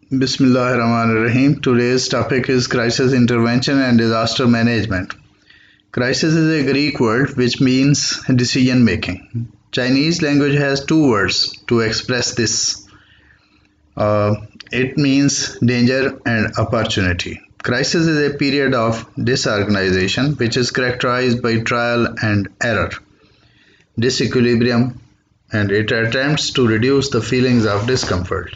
Bismillahirrahmanirrahim. Today's topic is crisis intervention and disaster management. Crisis is a Greek word which means decision making. Chinese language has two words to express this. It means danger and opportunity. Crisis is a period of disorganization which is characterized by trial and error, disequilibrium, and it attempts to reduce the feelings of discomfort.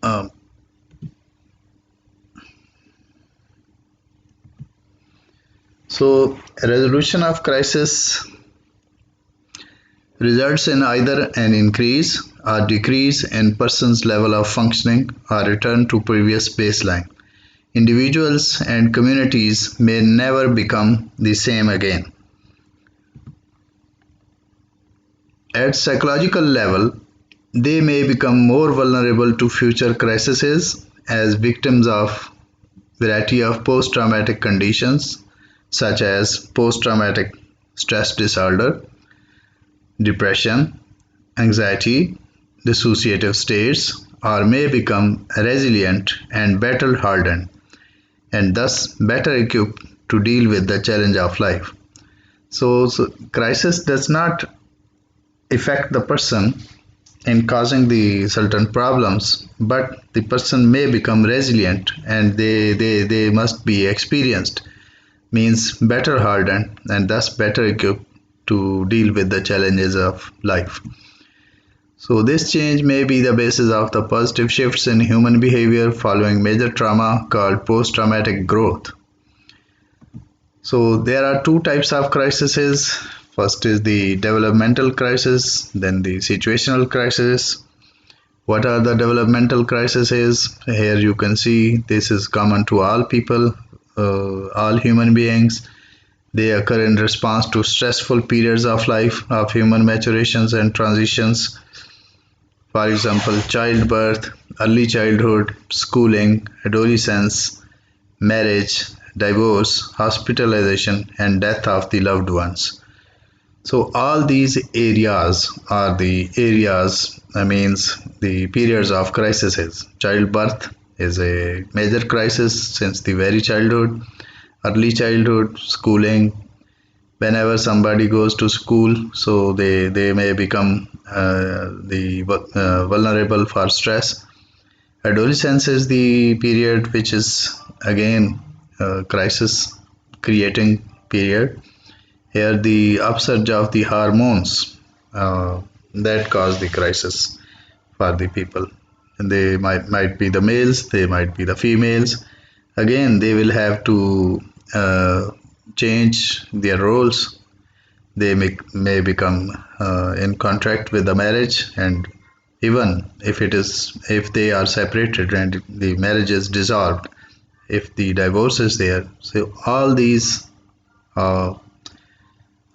Um, So, a resolution of crisis results in either an increase or decrease in person's level of functioning or return to previous baseline. Individuals and communities may never become the same again. At psychological level, they may become more vulnerable to future crises as victims of variety of post-traumatic conditions such as post-traumatic stress disorder, depression, anxiety, dissociative states, or may become resilient and battle hardened and thus better equipped to deal with the challenge of life. So crisis does not affect the person in causing the certain problems, but the person may become resilient and they must be experienced, means better hardened and thus better equipped to deal with the challenges of life. So this change may be the basis of the positive shifts in human behavior following major trauma called post-traumatic growth. So there are two types of crises. First is the developmental crisis, then the situational crisis. What are the developmental crises? Here you can see this is common to all people, all human beings. They occur in response to stressful periods of life, of human maturations and transitions. For example, childbirth, early childhood, schooling, adolescence, marriage, divorce, hospitalization, and death of the loved ones. So all these areas are the areas, means the periods of crises. Childbirth is a major crisis since the very childhood, early childhood, schooling, whenever somebody goes to school, so they may become vulnerable for stress. Adolescence is the period which is again crisis creating period. Here the upsurge of the hormones that cause the crisis for the people. And they might be the males, they might be the females. Again, they will have to change their roles. They may become in contract with the marriage, and even if they are separated and the marriage is dissolved, if the divorce is there, so all these uh,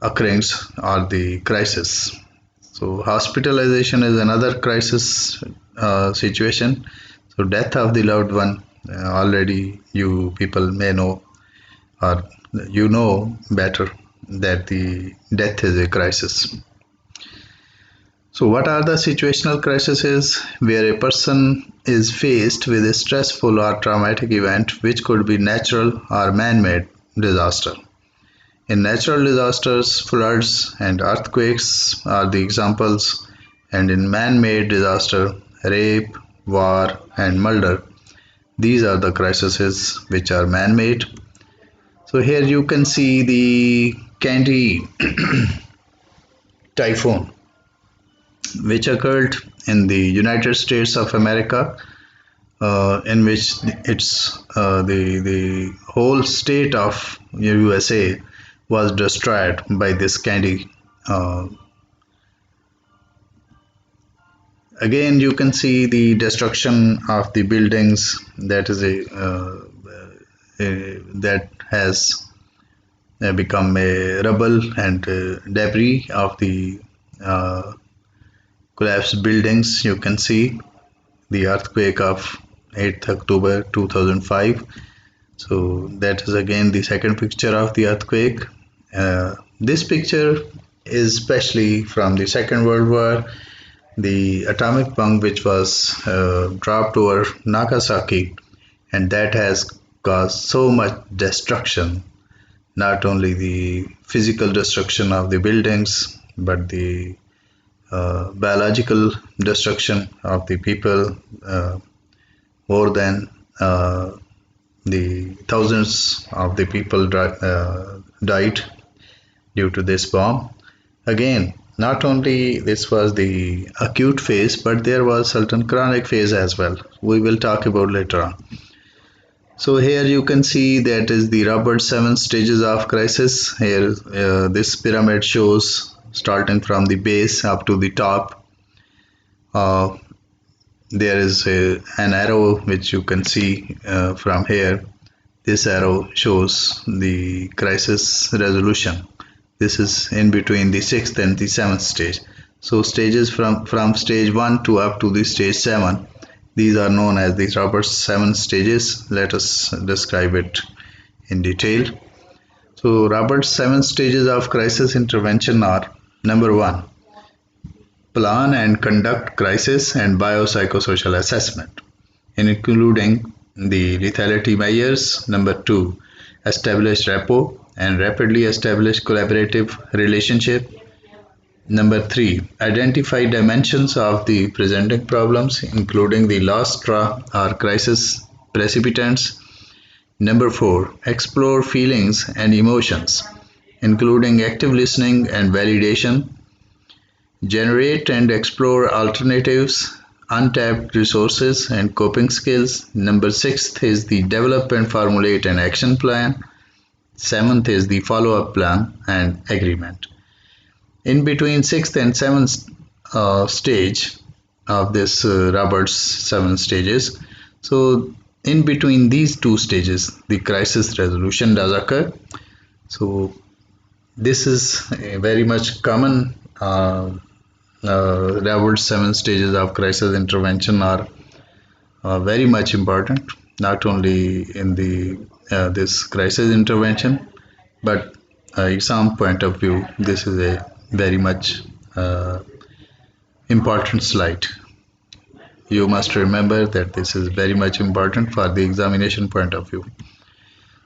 occurrence are the crisis. So hospitalization is another crisis situation. So death of the loved one, already you people may know, or you know better that the death is a crisis. So what are the situational crises? Where a person is faced with a stressful or traumatic event which could be natural or man-made disaster. In natural disasters, floods and earthquakes are the examples, and in man-made disaster, rape, war and murder, these are the crises which are man-made. So here you can see the Candy typhoon, which occurred in the United States of America, in which it's the whole state of USA was destroyed by this Candy. Uh, Again, you can see the destruction of the buildings. That is that has become a rubble and debris of the uh, collapsed buildings. You can see the earthquake of 8th October 2005. So that is again the second picture of the earthquake. This picture is especially from the Second World War, the atomic bomb which was dropped over Nagasaki, and that has caused so much destruction, not only the physical destruction of the buildings, but the biological destruction of the people. More than the thousands of the people died due to this bomb. Again, not only this was the acute phase, but there was certain chronic phase as well. We will talk about later on. So here you can see that is the Robert's 7 stages of crisis. Here this pyramid shows starting from the base up to the top. Uh, there is an arrow which you can see from here. This arrow shows the crisis resolution. This is in between the 6th and the 7th stage. So stages from stage 1 to up to the stage 7, these are known as the Robert's 7 stages. Let us describe it in detail. So Robert's 7 stages of crisis intervention are: number 1, plan and conduct crisis and biopsychosocial assessment, including the lethality measures. Number 2, establish rapport and rapidly establish collaborative relationship. Number 3, identify dimensions of the presenting problems, including the last straw or crisis precipitants. Number 4, explore feelings and emotions, including active listening and validation. Generate and explore alternatives, untapped resources, and coping skills. Number 6 is the develop and formulate an action plan. 7th is the follow up plan and agreement. In between 6th and 7th stage of this Robert's 7 stages, so in between these 2 stages, the crisis resolution does occur. So this is a very much common. Robert's 7 stages of crisis intervention are very much important, not only in the this crisis intervention, but exam point of view. This is a very much uh, important slide. You must remember that this is very much important for the examination point of view.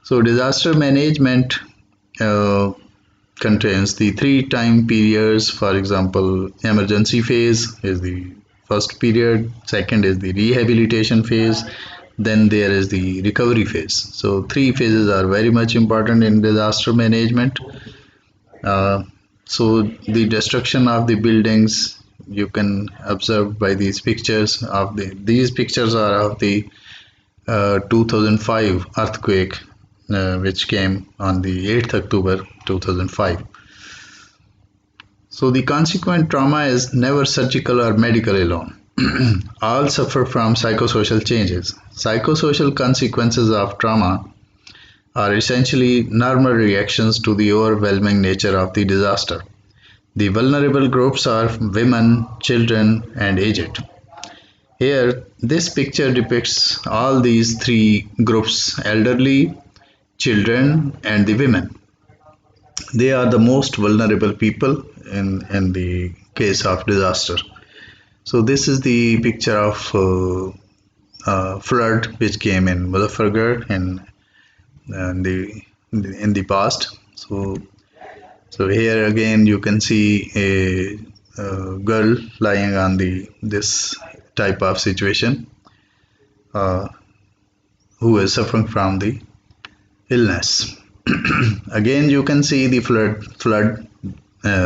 So disaster management uh, contains the 3 time periods. For example, emergency phase is the first period, second is the rehabilitation phase, then there is the recovery phase. So 3 phases are very much important in disaster management. uh, so the destruction of the buildings you can observe by these pictures of these pictures are of the 2005 earthquake, which came on the 8th October 2005. So the consequent trauma is never surgical or medical alone. All suffer from psychosocial changes. Psychosocial consequences of trauma are essentially normal reactions to the overwhelming nature of the disaster. The vulnerable groups are women, children, and aged. Here, this picture depicts all these 3 groups: elderly, children, and the women. They are the most vulnerable people in the case of disaster. So, this is the picture of flood which came in Muzaffargarh in the past. So here again you can see a girl lying on the this type of situation, uh, who is suffering from the illness. Again you can see the flood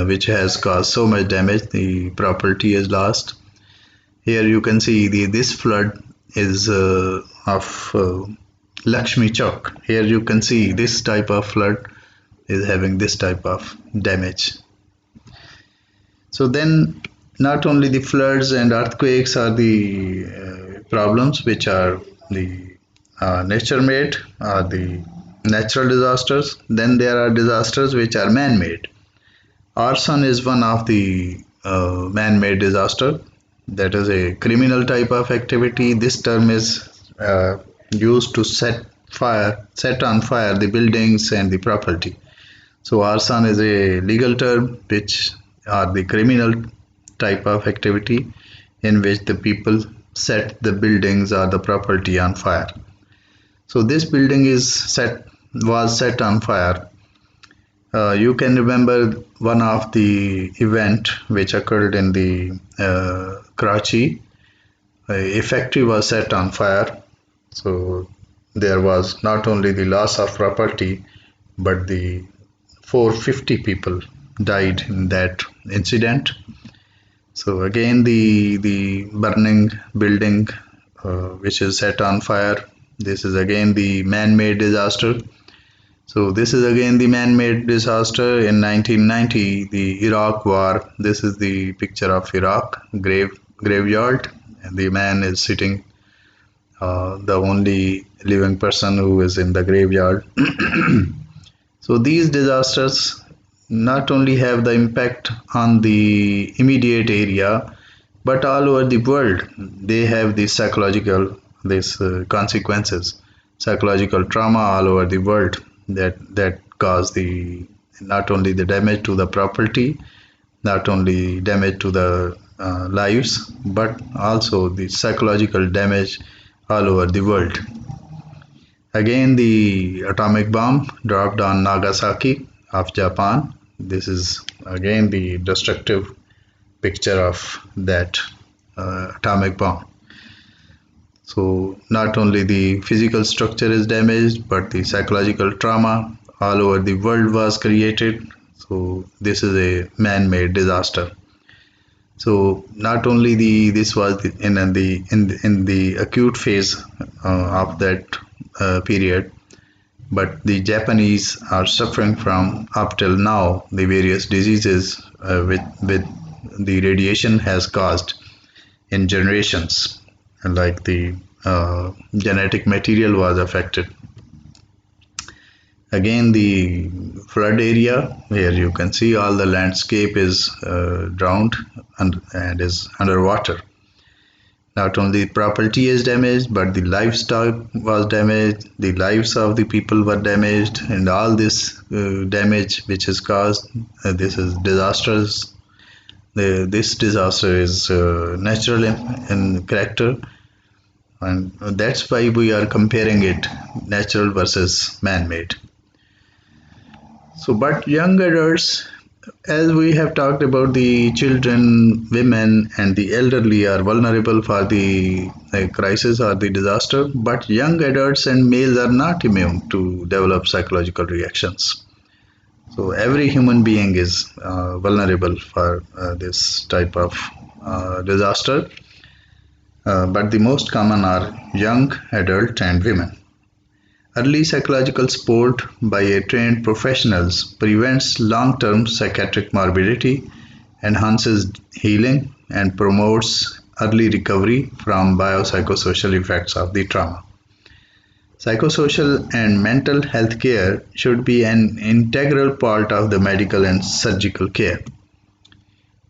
which has caused so much damage. The property is lost. Here you can see this flood is of Lakshmi Chowk. Here you can see this type of flood is having this type of damage. So then not only the floods and earthquakes are the problems which are the nature made or the natural disasters. Then there are disasters which are man made. Arson is one of the man made disaster. That is a criminal type of activity. This term is used to set on fire the buildings and the property. So arson is a legal term which are the criminal type of activity in which the people set the buildings or the property on fire. So this building was set on fire. You can remember one of the event which occurred in the Karachi. A factory was set on fire. So there was not only the loss of property, but the 450 people died in that incident. So again, the burning building which is set on fire. This is again the man-made disaster. So this is again the man-made disaster in 1990, the Iraq War. This is the picture of Iraq graveyard, and the man is sitting, the only living person who is in the graveyard. So these disasters not only have the impact on the immediate area, but all over the world. They have the consequences, psychological trauma all over the world that cause the not only the damage to the property, not only damage to the lives, but also the psychological damage all over the world. Again, the atomic bomb dropped on Nagasaki of Japan. This is again the destructive picture of that atomic bomb. So not only the physical structure is damaged, but the psychological trauma all over the world was created. So this is a man-made disaster. So not only this was in the acute phase of that period, but the Japanese are suffering from up till now the various diseases with the radiation has caused in generations, like the genetic material was affected. Again, the flood area where you can see all the landscape is drowned and is underwater. Not only property is damaged, but the livestock was damaged, the lives of the people were damaged, and all this damage which is caused, this is disasters. This disaster is natural in character, and that's why we are comparing it natural versus man-made. So, but young adults, as we have talked about, the children, women, and the elderly are vulnerable for the crisis or the disaster, but young adults and males are not immune to develop psychological reactions. So, every human being is vulnerable for this type of disaster, but the most common are young, adult, and women. Early psychological support by a trained professionals prevents long-term psychiatric morbidity, enhances healing, and promotes early recovery from biopsychosocial effects of the trauma. Psychosocial and mental health care should be an integral part of the medical and surgical care.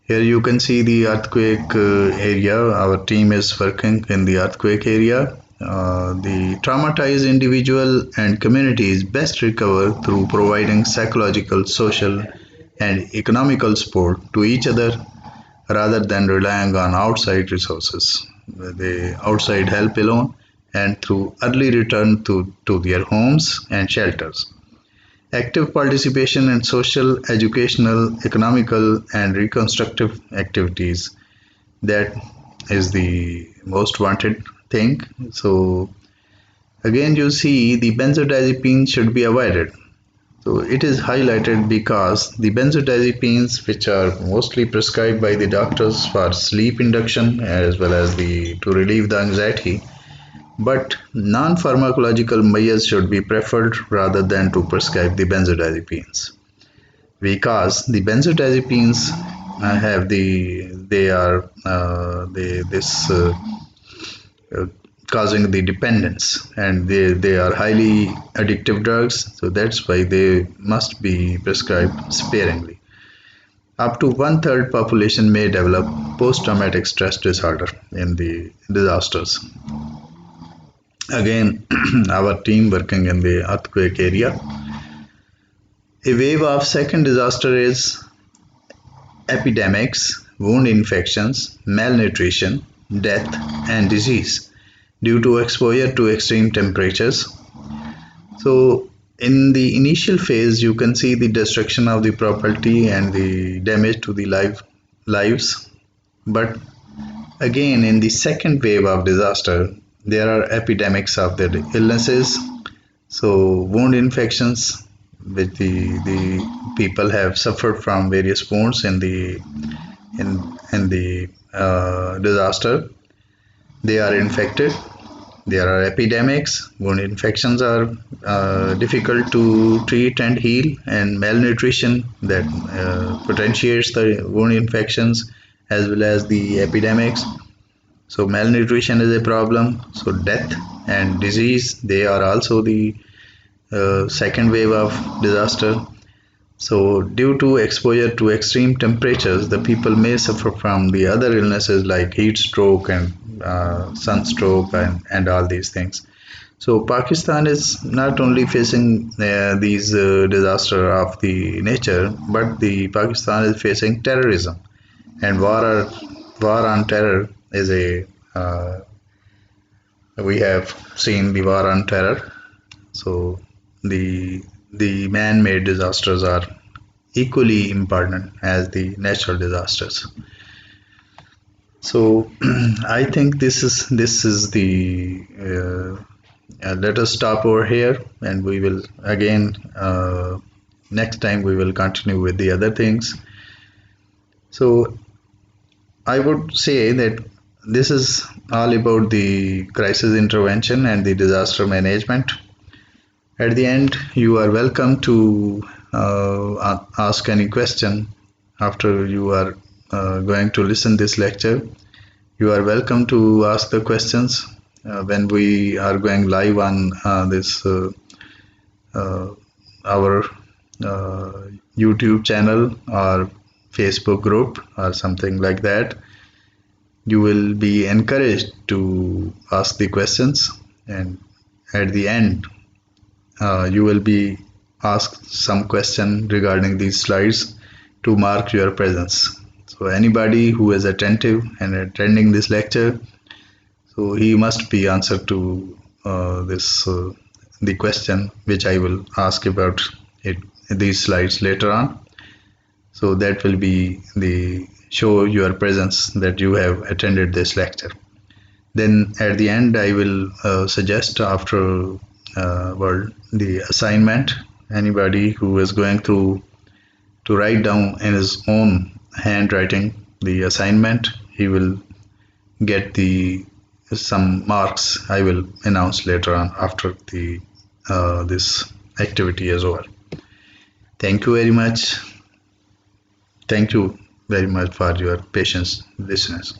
Here you can see the earthquake area. Our team is working in the earthquake area. The traumatized individual and communities best recover through providing psychological, social, and economical support to each other rather than relying on outside resources, the outside help alone, and through early return to their homes and shelters. Active participation in social, educational, economical, and reconstructive activities, that is the most wanted thing. So again, you see the benzodiazepines should be avoided. So it is highlighted because the benzodiazepines, which are mostly prescribed by the doctors for sleep induction as well as to relieve the anxiety, but non-pharmacological measures should be preferred rather than to prescribe the benzodiazepines, because the benzodiazepines have they are this uh, causing the dependence, and they are highly addictive drugs, so that's why they must be prescribed sparingly. Up to one third population may develop post-traumatic stress disorder in the disasters. Again, our team working in the earthquake area. A wave of second disaster is epidemics. wound infections, malnutrition, death, and disease due to exposure to extreme temperatures. So, in the initial phase, you can see the destruction of the property and the damage to the lives. But again, in the second wave of disaster, there are epidemics of the illnesses. So, wound infections, which the people have suffered from various wounds in the disaster. They are infected. There are epidemics. Wound infections are difficult to treat and heal, and malnutrition that potentiates the wound infections as well as the epidemics. So malnutrition is a problem. So death and disease, they are also the second wave of disaster. So, due to exposure to extreme temperatures, the people may suffer from the other illnesses like heat stroke and sunstroke and all these things. So, Pakistan is not only facing these disaster of the nature, but the Pakistan is facing terrorism, and war on terror is a we have seen the war on terror. So, the man-made disasters are equally important as the natural disasters. So I think this is the let us stop over here, and we will again next time we will continue with the other things. So I would say that this is all about the crisis intervention and the disaster management. At the end, you are welcome to ask any question after you are going to listen this lecture. You are welcome to ask the questions when we are going live on this uh, our uh, YouTube channel or Facebook group or something like that. You will be encouraged to ask the questions, and at the end you will be asked some question regarding these slides to mark your presence. So anybody who is attentive and attending this lecture, so he must be answered to this the question which I will ask about it these slides later on. So that will be the show your presence that you have attended this lecture. Then at the end, I will suggest after the assignment, anybody who is going to write down in his own handwriting the assignment, he will get the some marks. I will announce later on after the this activity is over. Thank you very much. Thank you very much for your patience, listeners.